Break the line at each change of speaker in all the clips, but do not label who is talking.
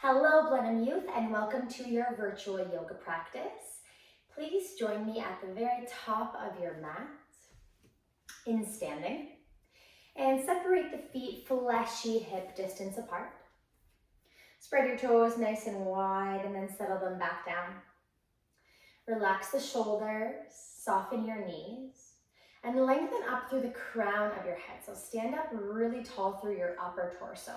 Hello, Blenheim Youth, and welcome to your virtual yoga practice. Please join me at the very top of your mat in standing and separate the feet fleshy hip distance apart. Spread your toes nice and wide and then settle them back down. Relax the shoulders, soften your knees, and lengthen up through the crown of your head. So stand up really tall through your upper torso.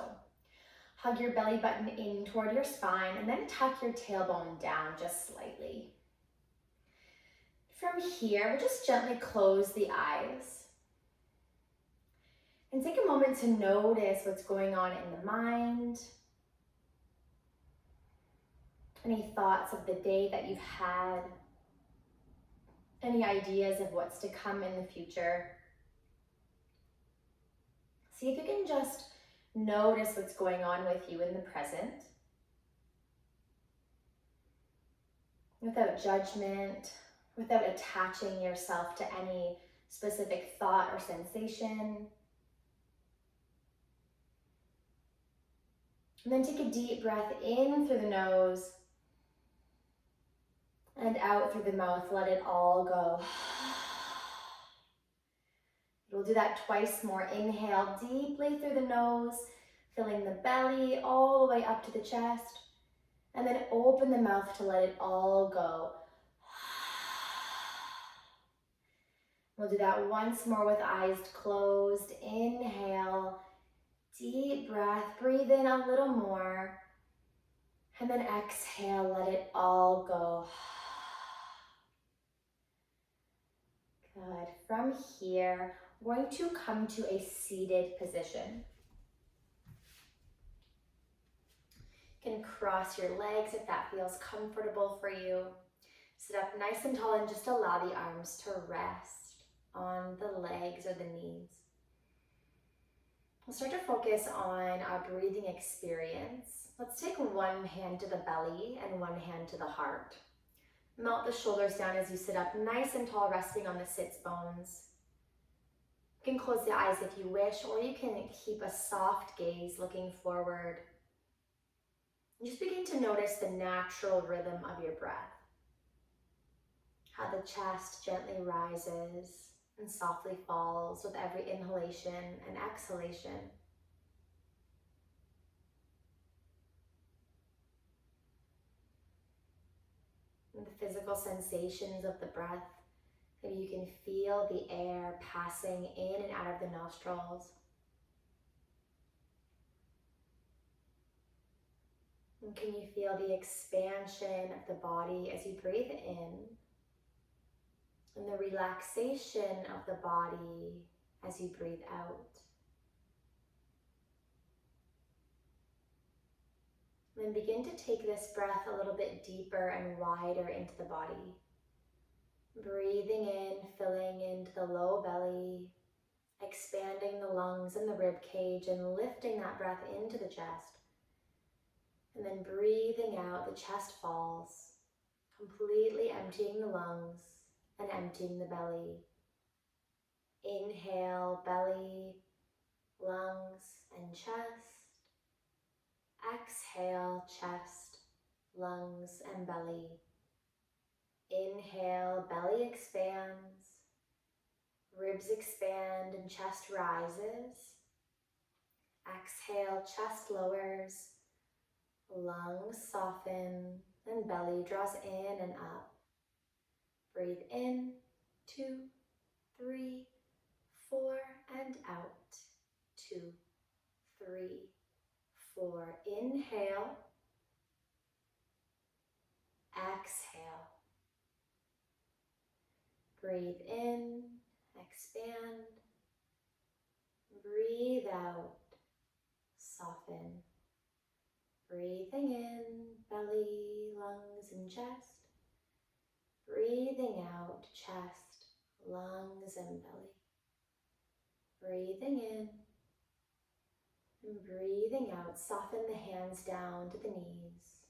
Hug your belly button in toward your spine and then tuck your tailbone down just slightly. From here, we'll just gently close the eyes and take a moment to notice what's going on in the mind. Any thoughts of the day that you've had, any ideas of what's to come in the future. See if you can just notice what's going on with you in the present without judgment, without attaching yourself to any specific thought or sensation. And then take a deep breath in through the nose and out through the mouth. Let it all go. We'll do that twice more. Inhale deeply through the nose, filling the belly all the way up to the chest. And then open the mouth to let it all go. We'll do that once more with eyes closed. Inhale, deep breath. Breathe in a little more. And then exhale, let it all go. Good. From here, we're going to come to a seated position. You can cross your legs if that feels comfortable for you. Sit up nice and tall and just allow the arms to rest on the legs or the knees. We'll start to focus on our breathing experience. Let's take one hand to the belly and one hand to the heart. Melt the shoulders down as you sit up nice and tall, resting on the sits bones. You can close the eyes if you wish, or you can keep a soft gaze looking forward. Just begin to notice the natural rhythm of your breath. How the chest gently rises and softly falls with every inhalation and exhalation. And the physical sensations of the breath. Maybe you can feel the air passing in and out of the nostrils. And can you feel the expansion of the body as you breathe in? And the relaxation of the body as you breathe out. Then begin to take this breath a little bit deeper and wider into the body. Breathing in, filling into the low belly, expanding the lungs and the rib cage and lifting that breath into the chest. And then breathing out, the chest falls, completely emptying the lungs and emptying the belly. Inhale, belly, lungs, and chest. Exhale, chest, lungs, and belly. Inhale, belly expands, ribs expand and chest rises. Exhale, chest lowers, lungs soften, and belly draws in and up. Breathe in, 2, 3, 4, and out. 2, 3, 4. Inhale. Exhale. Breathe in, expand. Breathe out, soften. Breathing in, belly, lungs, and chest. Breathing out, chest, lungs, and belly. Breathing in and breathing out, soften the hands down to the knees.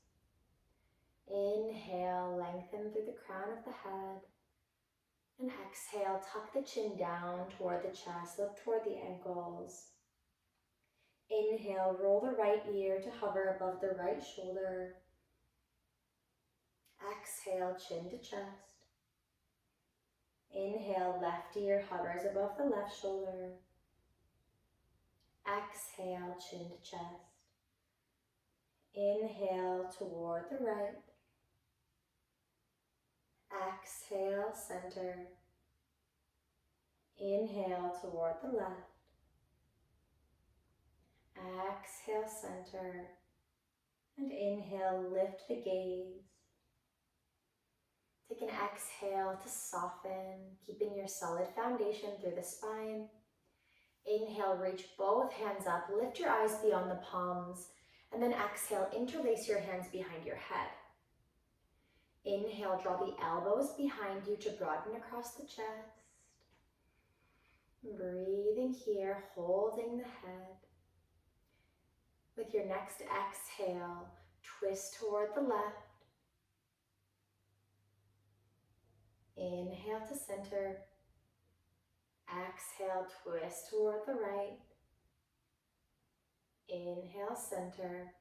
Inhale, lengthen through the crown of the head. And exhale, tuck the chin down toward the chest, look toward the ankles. Inhale, roll the right ear to hover above the right shoulder. Exhale, chin to chest. Inhale, left ear hovers above the left shoulder. Exhale, chin to chest. Inhale toward the right. Exhale, center. Inhale toward the left. Exhale, center. And inhale, lift the gaze. Take an exhale to soften, keeping your solid foundation through the spine. Inhale, reach both hands up, lift your eyes beyond the palms, and then exhale, interlace your hands behind your head. Inhale, draw the elbows behind you to broaden across the chest. Breathing here, holding the head. With your next exhale, twist toward the left. Inhale to center. Exhale, twist toward the right. Inhale, center.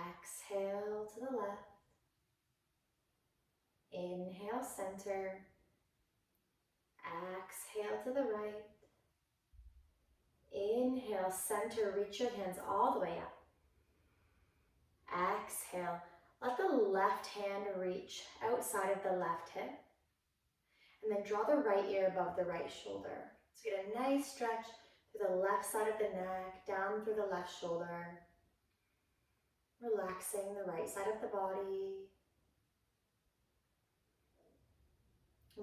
Exhale to the left. Inhale, center. Exhale to the right. Inhale, center, reach your hands all the way up. Exhale, let the left hand reach outside of the left hip. And then draw the right ear above the right shoulder. So get a nice stretch through the left side of the neck, down through the left shoulder. Relaxing the right side of the body.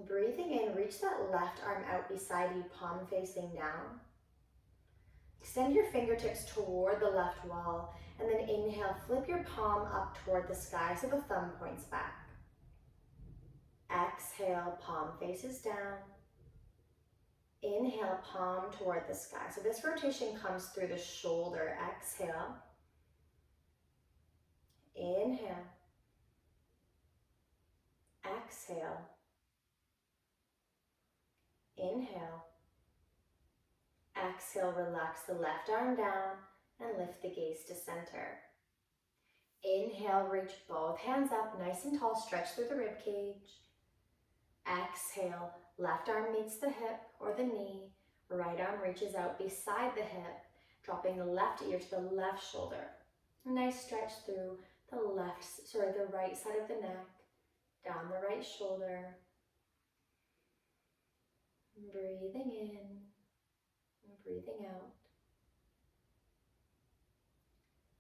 Breathing in, reach that left arm out beside you, palm facing down. Extend your fingertips toward the left wall, and then inhale, flip your palm up toward the sky so the thumb points back. Exhale, palm faces down. Inhale, palm toward the sky. So this rotation comes through the shoulder. Exhale. Inhale. Exhale. Inhale. Exhale, relax the left arm down and lift the gaze to center. Inhale, reach both hands up, nice and tall, stretch through the rib cage. Exhale, left arm meets the hip or the knee, right arm reaches out beside the hip, dropping the left ear to the left shoulder. A nice stretch through the right side of the neck, down the right shoulder. Breathing in and breathing out.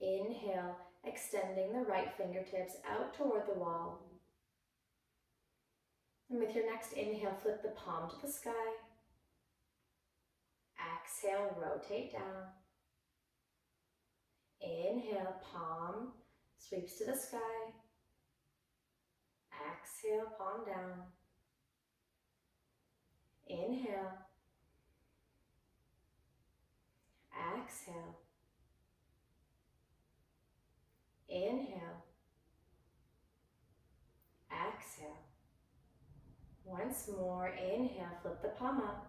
Inhale, extending the right fingertips out toward the wall. And with your next inhale, flip the palm to the sky. Exhale, rotate down. Inhale, palm sweeps to the sky. Exhale, palm down. Inhale. Exhale. Inhale. Exhale. Once more, inhale, flip the palm up.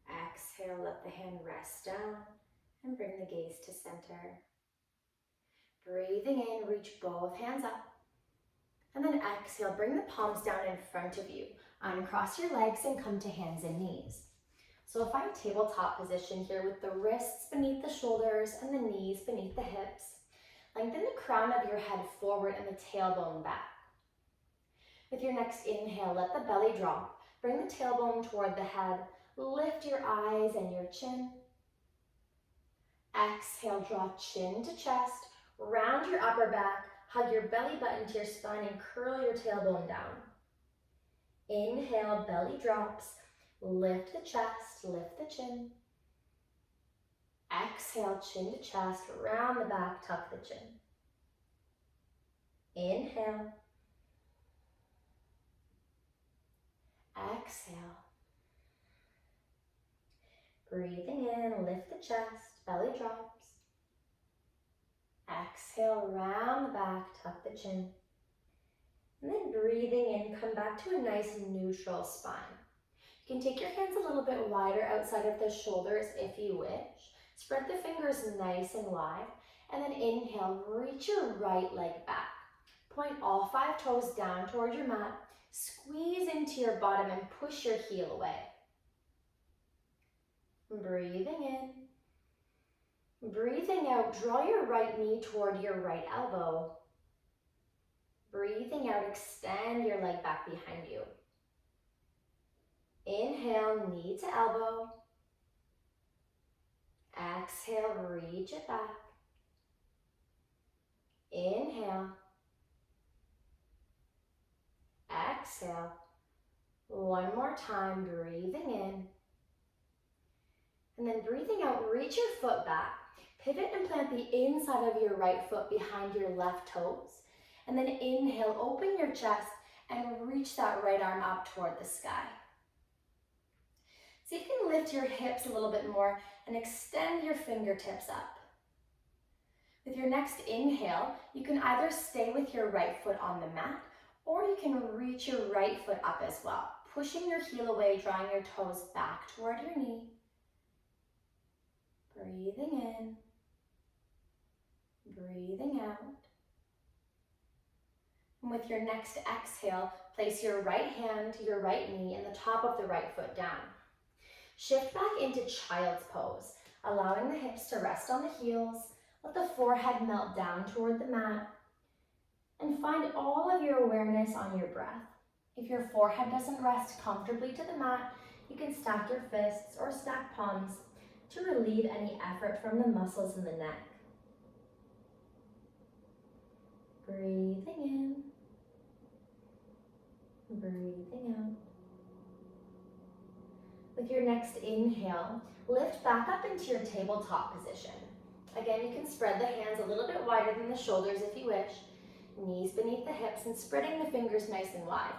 Exhale, let the hand rest down and bring the gaze to center. Breathing in, reach both hands up. And then exhale, bring the palms down in front of you. Uncross your legs and come to hands and knees. So find tabletop position here with the wrists beneath the shoulders and the knees beneath the hips. Lengthen the crown of your head forward and the tailbone back. With your next inhale, let the belly drop. Bring the tailbone toward the head. Lift your eyes and your chin. Exhale, draw chin to chest. Round your upper back. Hug your belly button to your spine and curl your tailbone down. Inhale, belly drops. Lift the chest, lift the chin. Exhale, chin to chest, round the back, tuck the chin. Inhale. Exhale. Breathing in, lift the chest, belly drops. Exhale, round the back, tuck the chin. And then breathing in, come back to a nice neutral spine. You can take your hands a little bit wider outside of the shoulders if you wish. Spread the fingers nice and wide, and then inhale, reach your right leg back. Point all 5 toes down toward your mat. Squeeze into your bottom and push your heel away. Breathing in. Breathing out, draw your right knee toward your right elbow. Breathing out, extend your leg back behind you. Inhale, knee to elbow. Exhale, reach it back. Inhale. Exhale. One more time, breathing in. And then breathing out, reach your foot back. Pivot and plant the inside of your right foot behind your left toes. And then inhale, open your chest and reach that right arm up toward the sky. See if you can lift your hips a little bit more and extend your fingertips up. With your next inhale, you can either stay with your right foot on the mat, or you can reach your right foot up as well, pushing your heel away, drawing your toes back toward your knee. Breathing in, breathing out. And with your next exhale, place your right hand to your right knee and the top of the right foot down. Shift back into child's pose, allowing the hips to rest on the heels. Let the forehead melt down toward the mat. And find all of your awareness on your breath. If your forehead doesn't rest comfortably to the mat, you can stack your fists or stack palms to relieve any effort from the muscles in the neck. Breathing in, breathing out. With your next inhale, lift back up into your tabletop position. Again, you can spread the hands a little bit wider than the shoulders if you wish. Knees beneath the hips and spreading the fingers nice and wide.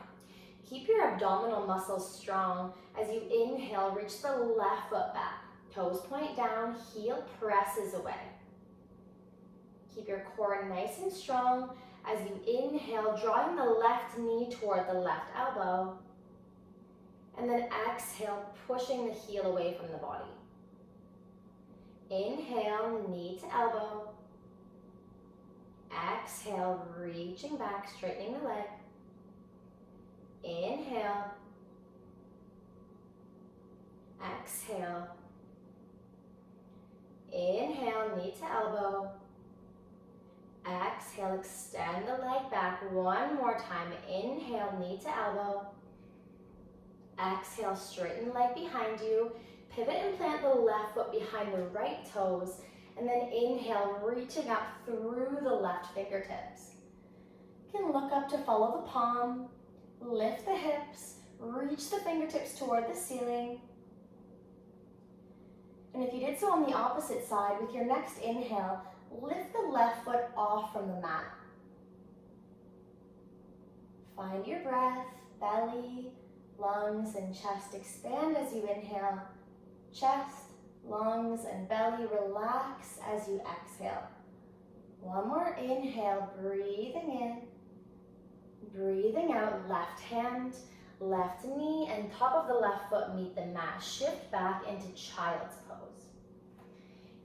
Keep your abdominal muscles strong as you inhale, reach the left foot back. Toes point down, heel presses away. Keep your core nice and strong as you inhale, drawing the left knee toward the left elbow. And then exhale, pushing the heel away from the body. Inhale, knee to elbow. Exhale, reaching back, straightening the leg. Inhale. Exhale. Inhale, knee to elbow. Exhale, extend the leg back one more time. Inhale, knee to elbow. Exhale, straighten the leg behind you. Pivot and plant the left foot behind the right toes. And then inhale, reaching up through the left fingertips. You can look up to follow the palm. Lift the hips. Reach the fingertips toward the ceiling. And if you did so on the opposite side, with your next inhale, lift the left foot off from the mat. Find your breath, belly, lungs, and chest expand as you inhale. Chest, lungs, and belly relax as you exhale. One more inhale, breathing in. Breathing out, left hand, left knee, and top of the left foot meet the mat. Shift back into child's pose.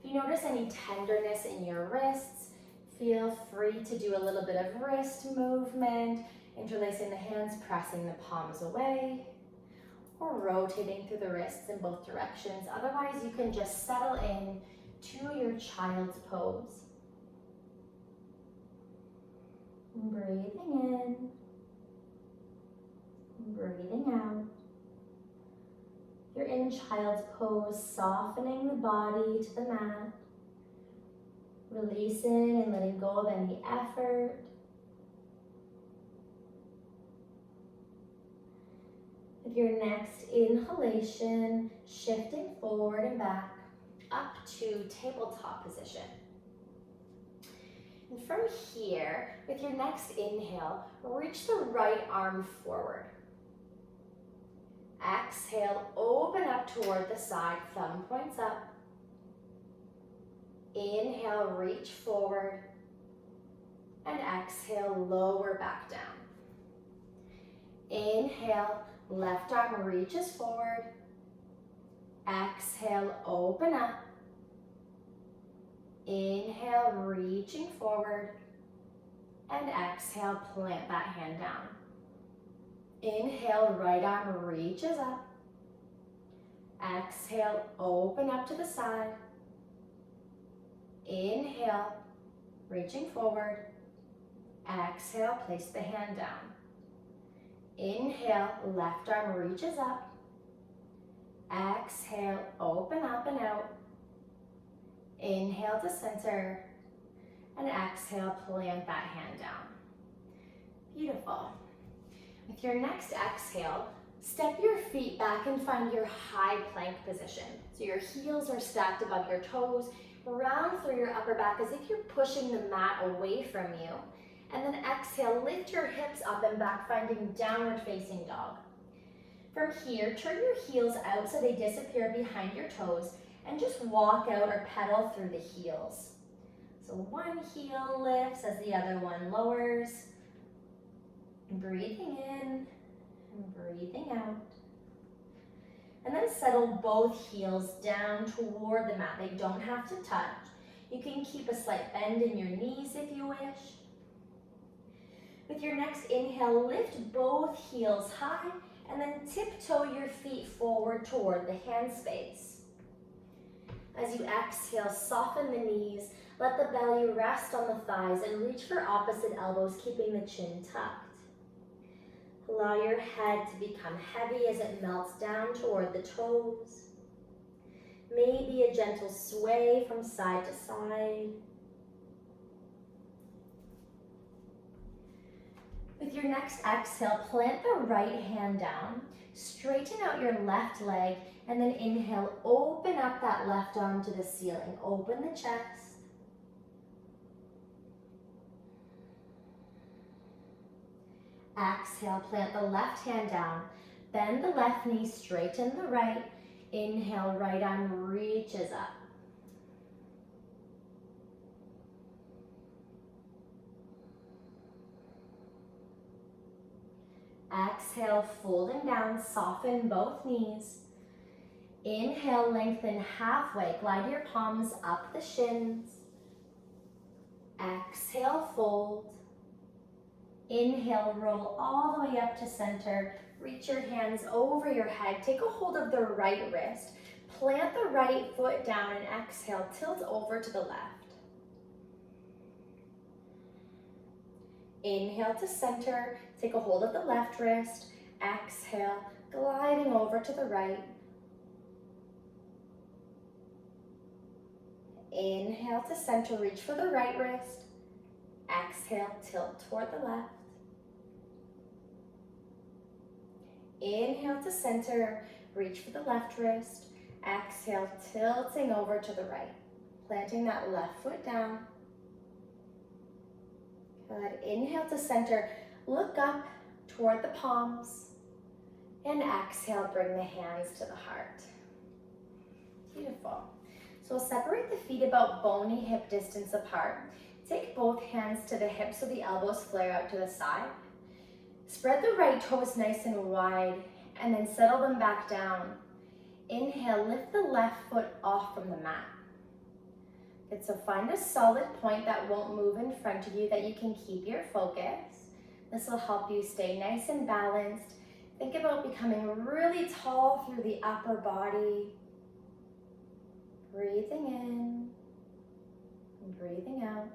If you notice any tenderness in your wrists, feel free to do a little bit of wrist movement, interlacing the hands, pressing the palms away, or rotating through the wrists in both directions. Otherwise, you can just settle in to your child's pose. Breathing in, breathing out. You're in child's pose, softening the body to the mat, releasing and letting go of any effort. With your next inhalation, shifting forward and back up to tabletop position. And from here, with your next inhale, reach the right arm forward. Exhale, open up toward the side, thumb points up. Inhale, reach forward. And exhale, lower back down. Inhale, left arm reaches forward. Exhale, open up. Inhale, reaching forward. And exhale, plant that hand down. Inhale, right arm reaches up. Exhale, open up to the side. Inhale, reaching forward. Exhale, place the hand down. Inhale, left arm reaches up. Exhale, open up and out. Inhale to center. And exhale, plant that hand down. Beautiful. With your next exhale, step your feet back and find your high plank position. So your heels are stacked above your toes, round through your upper back as if you're pushing the mat away from you. And then exhale, lift your hips up and back, finding downward facing dog. From here, turn your heels out so they disappear behind your toes and just walk out or pedal through the heels. So one heel lifts as the other one lowers. Breathing in and breathing out. And then settle both heels down toward the mat. They don't have to touch. You can keep a slight bend in your knees if you wish. With your next inhale, lift both heels high and then tiptoe your feet forward toward the hand space. As you exhale, soften the knees, let the belly rest on the thighs and reach for opposite elbows, keeping the chin tucked. Allow your head to become heavy as it melts down toward the toes. Maybe a gentle sway from side to side. With your next exhale, plant the right hand down, straighten out your left leg, and then inhale, open up that left arm to the ceiling. Open the chest. Exhale, plant the left hand down, bend the left knee, straighten the right. Inhale, right arm reaches up. Exhale, folding down, soften both knees. Inhale, lengthen halfway, glide your palms up the shins. Exhale, fold. Inhale, roll all the way up to center. Reach your hands over your head. Take a hold of the right wrist. Plant the right foot down and exhale, tilt over to the left. Inhale to center. Take a hold of the left wrist. Exhale, gliding over to the right. Inhale to center, reach for the right wrist. Exhale, tilt toward the left. Inhale to center, reach for the left wrist. Exhale, tilting over to the right. Planting that left foot down. Good. Inhale to center, look up toward the palms. And exhale, bring the hands to the heart. Beautiful. So separate the feet about bony hip distance apart. Take both hands to the hips so the elbows flare out to the side. Spread the right toes nice and wide and then settle them back down. Inhale, lift the left foot off from the mat. Good, so find a solid point that won't move in front of you that you can keep your focus. This will help you stay nice and balanced. Think about becoming really tall through the upper body. Breathing in and breathing out.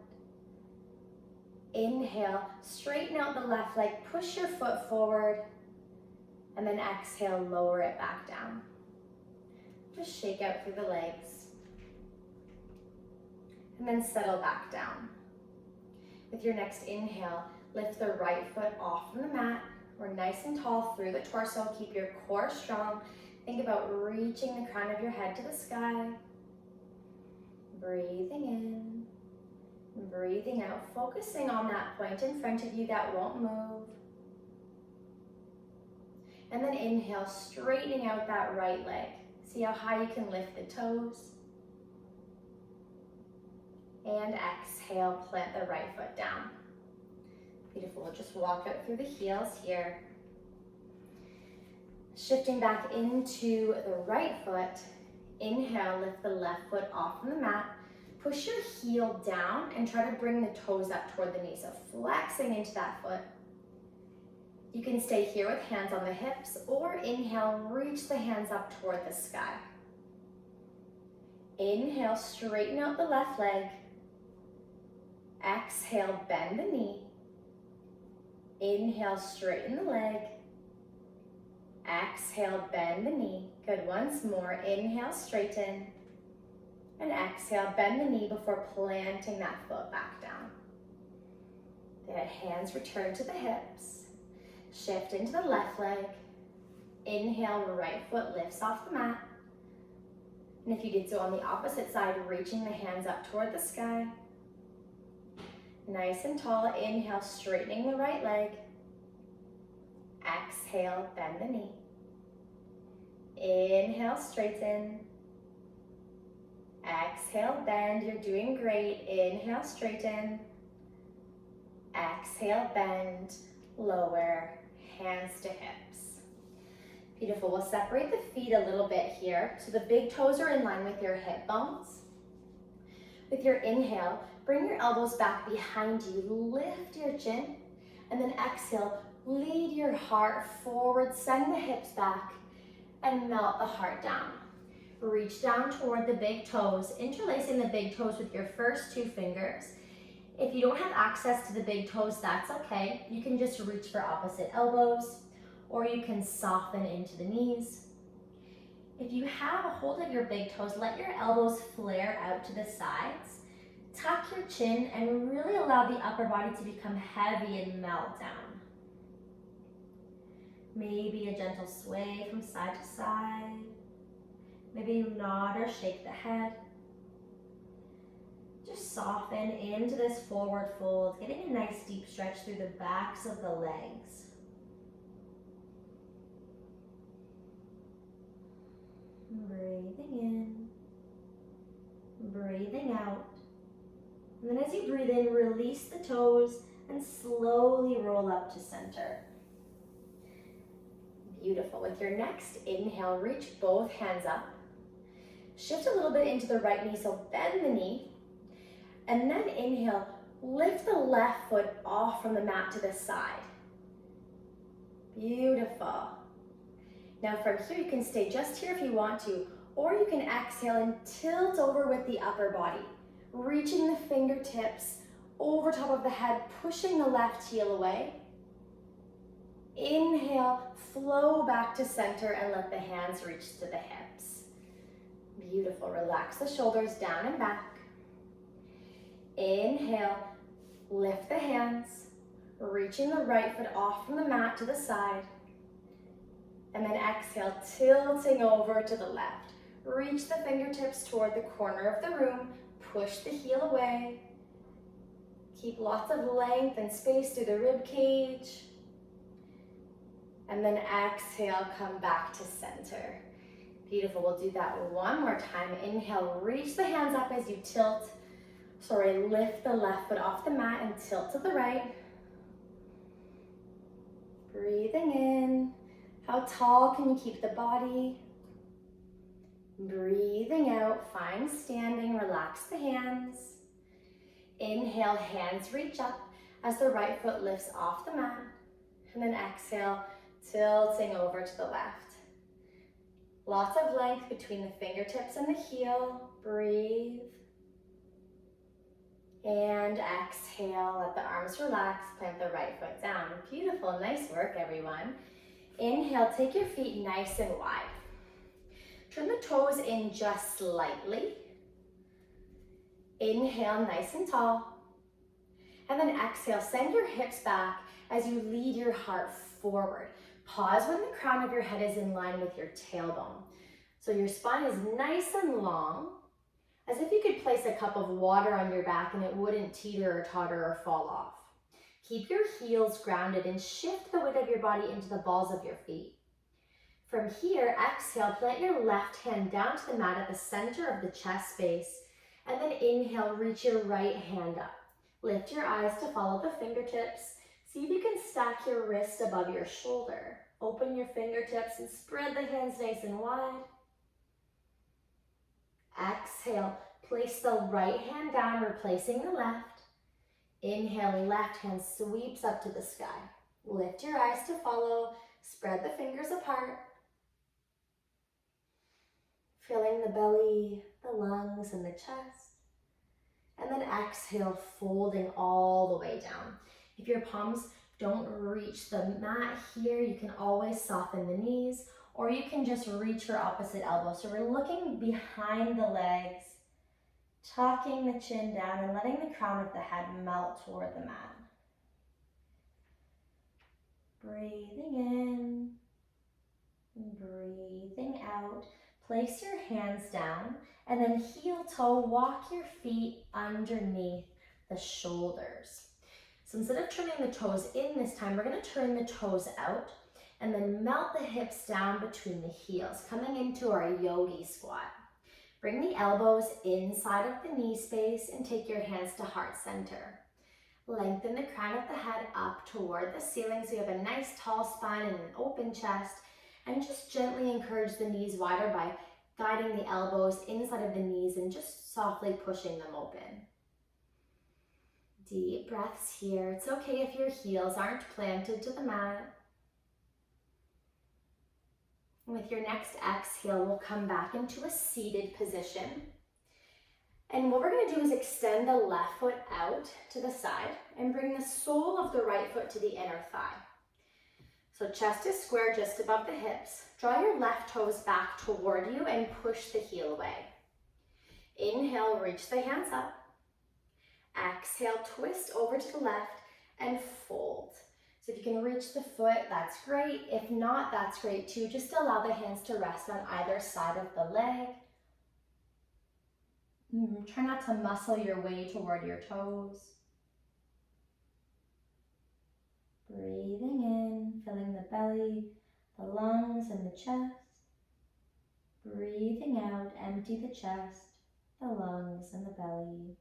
Inhale, straighten out the left leg, push your foot forward, and then exhale, lower it back down. Just shake out through the legs. And then settle back down. With your next inhale, lift the right foot off from the mat. We're nice and tall through the torso. Keep your core strong. Think about reaching the crown of your head to the sky. Breathing in and breathing out, focusing on that point in front of you that won't move. And then inhale, straightening out that right leg. See how high you can lift the toes. And exhale, plant the right foot down. Beautiful, we'll just walk out through the heels here. Shifting back into the right foot. Inhale, lift the left foot off from the mat. Push your heel down and try to bring the toes up toward the knee, so flexing into that foot. You can stay here with hands on the hips, or inhale, reach the hands up toward the sky. Inhale, straighten out the left leg. Exhale, bend the knee. Inhale, straighten the leg. Exhale, bend the knee. Good, once more. Inhale, straighten. And exhale, bend the knee before planting that foot back down. Good, hands return to the hips. Shift into the left leg. Inhale, right foot lifts off the mat. And if you did so on the opposite side, reaching the hands up toward the sky. Nice and tall. Inhale, straightening the right leg. Exhale, bend the knee. Inhale, straighten. Exhale, bend. You're doing great. Inhale, straighten. Exhale, bend. Lower, hands to hips. Beautiful. We'll separate the feet a little bit here. So the big toes are in line with your hip bones. With your inhale, bring your elbows back behind you. Lift your chin. And then exhale, lead your heart forward. Send the hips back and melt the heart down. Reach down toward the big toes, interlacing the big toes with your first two fingers. If you don't have access to the big toes, that's okay. You can just reach for opposite elbows, or you can soften into the knees. If you have a hold of your big toes, let your elbows flare out to the sides. Tuck your chin and really allow the upper body to become heavy and melt down. Maybe a gentle sway from side to side. Maybe you nod or shake the head. Just soften into this forward fold, getting a nice deep stretch through the backs of the legs. Breathing in, breathing out. And then as you breathe in, release the toes and slowly roll up to center. Beautiful. With your next inhale, reach both hands up. Shift a little bit into the right knee, so bend the knee. And then inhale, lift the left foot off from the mat to the side. Beautiful. Now from here, you can stay just here if you want to, or you can exhale and tilt over with the upper body, reaching the fingertips over top of the head, pushing the left heel away. Inhale, flow back to center and let the hands reach to the hips. Beautiful. Relax the shoulders down and back. Inhale, lift the hands, reaching the right foot off from the mat to the side. And then exhale, tilting over to the left. Reach the fingertips toward the corner of the room. Push the heel away. Keep lots of length and space through the rib cage. And then exhale, come back to center. Beautiful. We'll do that one more time. Inhale, reach the hands up as you lift the left foot off the mat and tilt to the right. Breathing in. How tall can you keep the body? Breathing out, find standing, relax the hands. Inhale, hands reach up as the right foot lifts off the mat. And then exhale, tilting over to the left. Lots of length between the fingertips and the heel. Breathe. And exhale, let the arms relax, plant the right foot down. Beautiful, nice work everyone. Inhale, take your feet nice and wide. Turn the toes in just slightly. Inhale, nice and tall. And then exhale, send your hips back as you lead your heart forward. Pause when the crown of your head is in line with your tailbone. So your spine is nice and long, as if you could place a cup of water on your back and it wouldn't teeter or totter or fall off. Keep your heels grounded and shift the weight of your body into the balls of your feet. From here, exhale, plant your left hand down to the mat at the center of the chest space, and then inhale, reach your right hand up. Lift your eyes to follow the fingertips. See if you can stack your wrist above your shoulder. Open your fingertips and spread the hands nice and wide. Exhale, Place the right hand down, replacing the left. Inhale, left hand sweeps up to the sky. Lift your eyes to follow. Spread the fingers apart. Filling the belly, the lungs, and the chest. And then exhale, folding all the way down. If your palms don't reach the mat here, you can always soften the knees, or you can just reach for opposite elbow. So we're looking behind the legs, tucking the chin down and letting the crown of the head melt toward the mat. Breathing in, breathing out. Place your hands down and then heel toe, walk your feet underneath the shoulders. So instead of turning the toes in this time, we're going to turn the toes out and then melt the hips down between the heels, coming into our yogi squat. Bring the elbows inside of the knee space and take your hands to heart center. Lengthen the crown of the head up toward the ceiling so you have a nice tall spine and an open chest, and just gently encourage the knees wider by guiding the elbows inside of the knees and just softly pushing them open. Deep breaths here. It's okay if your heels aren't planted to the mat. With your next exhale, we'll come back into a seated position. And what we're going to do is extend the left foot out to the side and bring the sole of the right foot to the inner thigh. So chest is square just above the hips. Draw your left toes back toward you and push the heel away. Inhale, reach the hands up. Exhale, twist over to the left and fold. So if you can reach the foot, that's great. If not, that's great too. Just allow the hands to rest on either side of the leg. Try not to muscle your way toward your toes. Breathing in, filling the belly, the lungs, and the chest. Breathing out, empty the chest, the lungs, and the belly.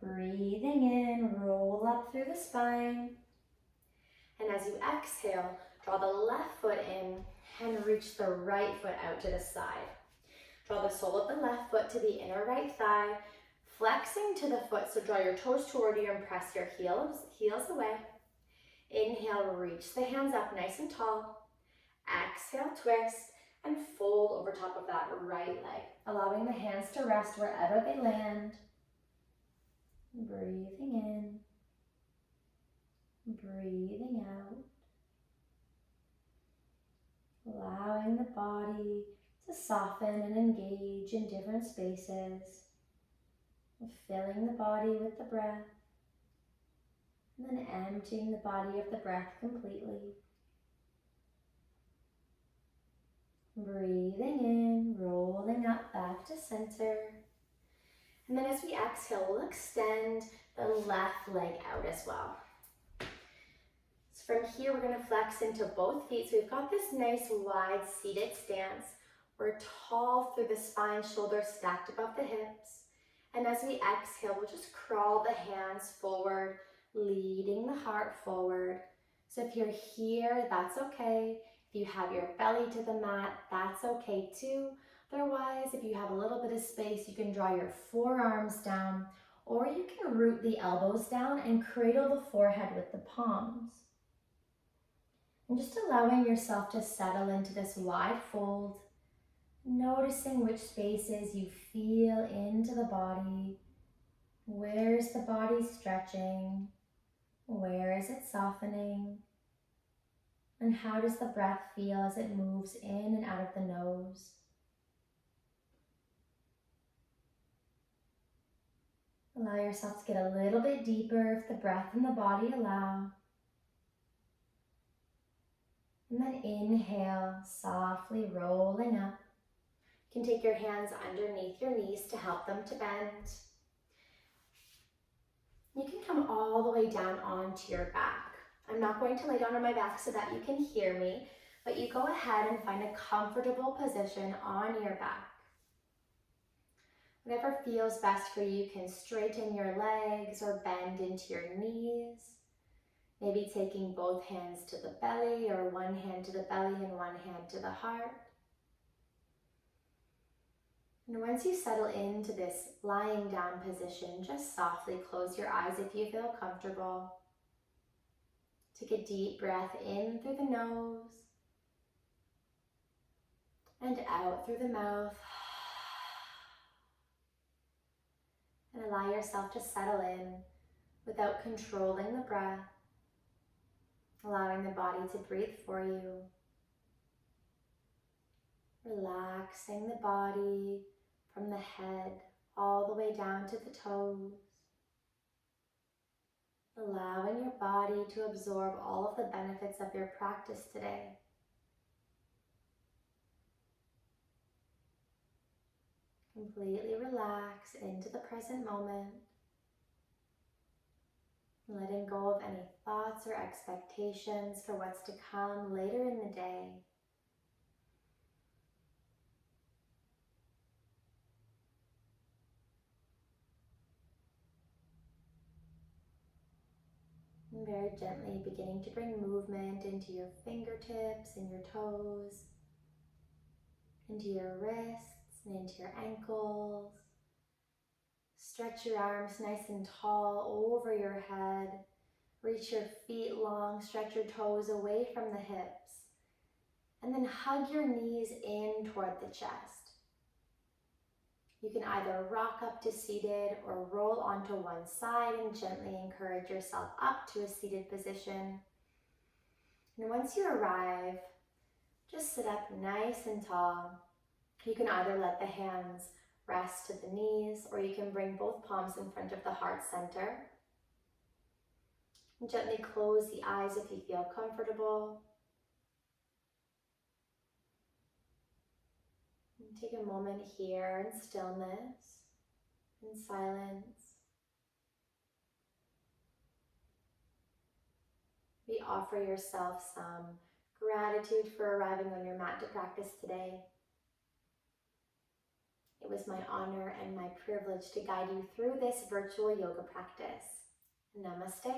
Breathing in, roll up through the spine. And as you exhale, draw the left foot in and reach the right foot out to the side. Draw the sole of the left foot to the inner right thigh, flexing to the foot, so draw your toes toward you and press your heels away. Inhale, reach the hands up nice and tall. Exhale, twist, and fold over top of that right leg, allowing the hands to rest wherever they land. Breathing in, breathing out. Allowing the body to soften and engage in different spaces. Filling the body with the breath. And then emptying the body of the breath completely. Breathing in, rolling up back to center. And then as we exhale, we'll extend the left leg out as well. So from here, we're going to flex into both feet. So we've got this nice wide seated stance. We're tall through the spine, shoulders stacked above the hips. And as we exhale, we'll just crawl the hands forward, leading the heart forward. So if you're here, that's okay. If you have your belly to the mat, that's okay too. Otherwise, if you have a little bit of space, you can draw your forearms down, or you can root the elbows down and cradle the forehead with the palms. And just allowing yourself to settle into this wide fold, noticing which spaces you feel into the body. Where is the body stretching? Where is it softening? And how does the breath feel as it moves in and out of the nose? Allow yourself to get a little bit deeper if the breath and the body allow. And then inhale, softly rolling up. You can take your hands underneath your knees to help them to bend. You can come all the way down onto your back. I'm not going to lay down on my back so that you can hear me, but you go ahead and find a comfortable position on your back. Whatever feels best for you, you can straighten your legs or bend into your knees. Maybe taking both hands to the belly, or one hand to the belly and one hand to the heart. And once you settle into this lying down position, just softly close your eyes if you feel comfortable. Take a deep breath in through the nose and out through the mouth. And allow yourself to settle in without controlling the breath, allowing the body to breathe for you. Relaxing the body from the head all the way down to the toes. Allowing your body to absorb all of the benefits of your practice today. Completely relax into the present moment, letting go of any thoughts or expectations for what's to come later in the day. And very gently beginning to bring movement into your fingertips and your toes, into your wrists and into your ankles. Stretch your arms nice and tall over your head. Reach your feet long, stretch your toes away from the hips. And then hug your knees in toward the chest. You can either rock up to seated or roll onto one side and gently encourage yourself up to a seated position. And once you arrive, just sit up nice and tall. You can either let the hands rest to the knees, or you can bring both palms in front of the heart center. And gently close the eyes if you feel comfortable. And take a moment here in stillness, in silence. Maybe offer yourself some gratitude for arriving on your mat to practice today. It was my honor and my privilege to guide you through this virtual yoga practice. Namaste.